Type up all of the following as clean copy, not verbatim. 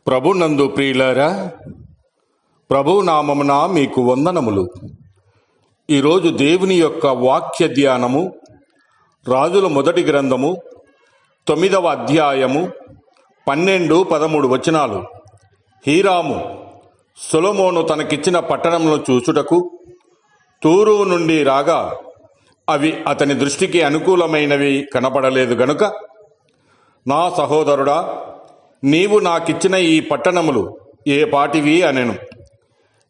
ప్రభునందు ప్రియులారా, ప్రభువు నామమున మీకు వందనములు. ఈరోజు దేవుని యొక్క వాక్య ధ్యానము రాజుల మొదటి గ్రంథము 9వ అధ్యాయము 12-13 వచనాలు. హీరాము సొలొమోను తనకిచ్చిన పట్టణంలో చూచుటకు తూరు నుండి రాగా అవి అతని దృష్టికి అనుకూలమైనవి కనపడలేదు గనుక, నా సహోదరుడా, నీవు నాకిచ్చిన ఈ పట్టణములు ఏ పాటివి అనెను.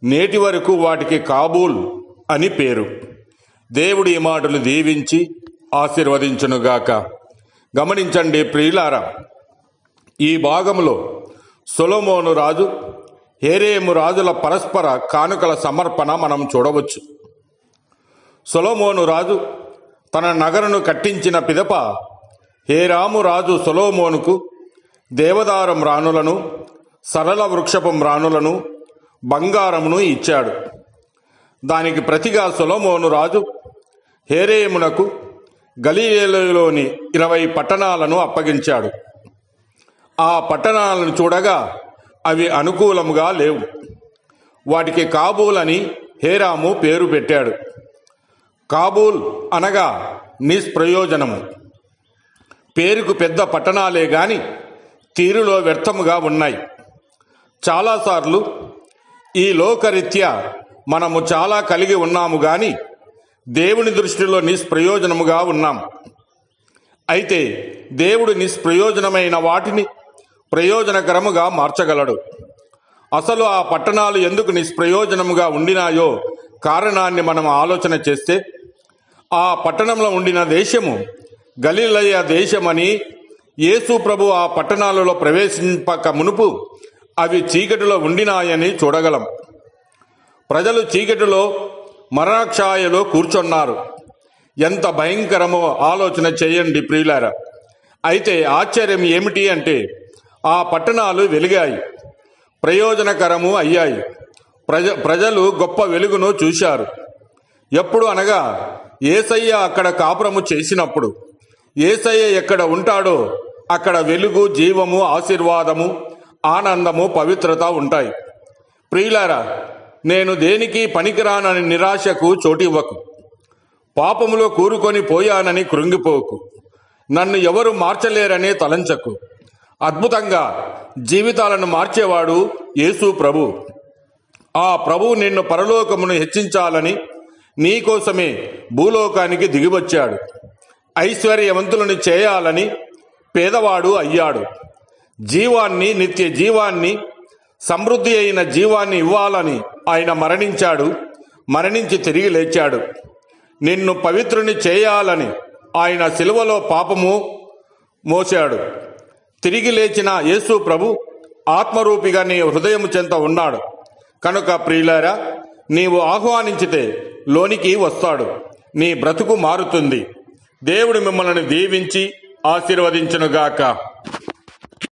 నేటి వరకు వాటికి కాబూల్ అని పేరు. దేవుడి ఈ మాటలు దీవించి ఆశీర్వదించునుగాక. గమనించండి ప్రియులారా, ఈ భాగంలో సొలొమోను రాజు, హేరేము రాజుల పరస్పర కానుకల సమర్పణ మనం చూడవచ్చు. సొలొమోను రాజు తన నగరును కట్టించిన పిదప హేరాము రాజు సొలొమోనుకు దేవదారం రాణులను, సరళ వృక్షపం రాణులను, బంగారమును ఇచ్చాడు. దానికి ప్రతిగా సొలొమోను రాజు హేరేమునకు గలిలయలోని 20 పట్టణాలను అప్పగించాడు. ఆ పట్టణాలను చూడగా అవి అనుకూలముగా లేవు. వాటికి కాబూల్ అని హేరాము పేరు పెట్టాడు. కాబూల్ అనగా నిష్ప్రయోజనము. పేరుకు పెద్ద పట్టణాలే గాని తీరులో వ్యర్థముగా ఉన్నాయి. చాలాసార్లు ఈ లోకరీత్యా మనము చాలా కలిగి ఉన్నాము గాని దేవుని దృష్టిలో నిష్ప్రయోజనముగా ఉన్నాం. అయితే దేవుడు నిష్ప్రయోజనమైన వాటిని ప్రయోజనకరముగా మార్చగలడు. అసలు ఆ పట్టణాలు ఎందుకు నిష్ప్రయోజనముగా ఉండినాయో కారణాన్ని మనం ఆలోచన చేస్తే, ఆ పట్టణంలో ఉండిన దేశము గలిలయ దేశమని, యేసు ప్రభు ఆ పట్టణాలలో ప్రవేశింపక మునుపు అవి చీకటిలో ఉండినాయని చూడగలం. ప్రజలు చీకటిలో మరణఛాయలో కూర్చున్నారు. ఎంత భయంకరమో ఆలోచన చేయండి ప్రియులారా. అయితే ఆశ్చర్యం ఏమిటి అంటే, ఆ పట్టణాలు వెలిగాయి, ప్రయోజనకరము అయ్యాయి. ప్రజలు గొప్ప వెలుగును చూశారు. ఎప్పుడు అనగా, యేసయ్య అక్కడ కాపురము చేసినప్పుడు. యేసయ్య ఎక్కడ ఉంటాడో అక్కడ వెలుగు, జీవము, ఆశీర్వాదము, ఆనందము, పవిత్రత ఉంటాయి. ప్రియులారా, నేను దేనికి పనికిరానని నిరాశకు చోటివ్వకు. పాపములో కూరుకొని పోయానని కృంగిపోకు. నన్ను ఎవరు మార్చలేరని తలంచకు. అద్భుతంగా జీవితాలను మార్చేవాడు యేసు ప్రభు. ఆ ప్రభు నిన్ను పరలోకమును హెచ్చించాలని నీకోసమే భూలోకానికి దిగివచ్చాడు. ఐశ్వర్యవంతులను చేయాలని పేదవాడు అయ్యాడు. జీవాన్ని, నిత్య జీవాన్ని, సమృద్ధి అయిన జీవాన్ని ఇవ్వాలని ఆయన మరణించాడు. మరణించి తిరిగి లేచాడు. నిన్ను పవిత్రుని చేయాలని ఆయన సిలువలో పాపము మోశాడు. తిరిగి లేచిన యేసు ప్రభు ఆత్మరూపిగా నీ హృదయము చెంత ఉన్నాడు. కనుక ప్రియులారా, నీవు ఆహ్వానించితే లోనికి వస్తాడు. నీ బ్రతుకు మారుతుంది. దేవుడు మిమ్మల్ని దీవించి ఆశీర్వదించునుగాక.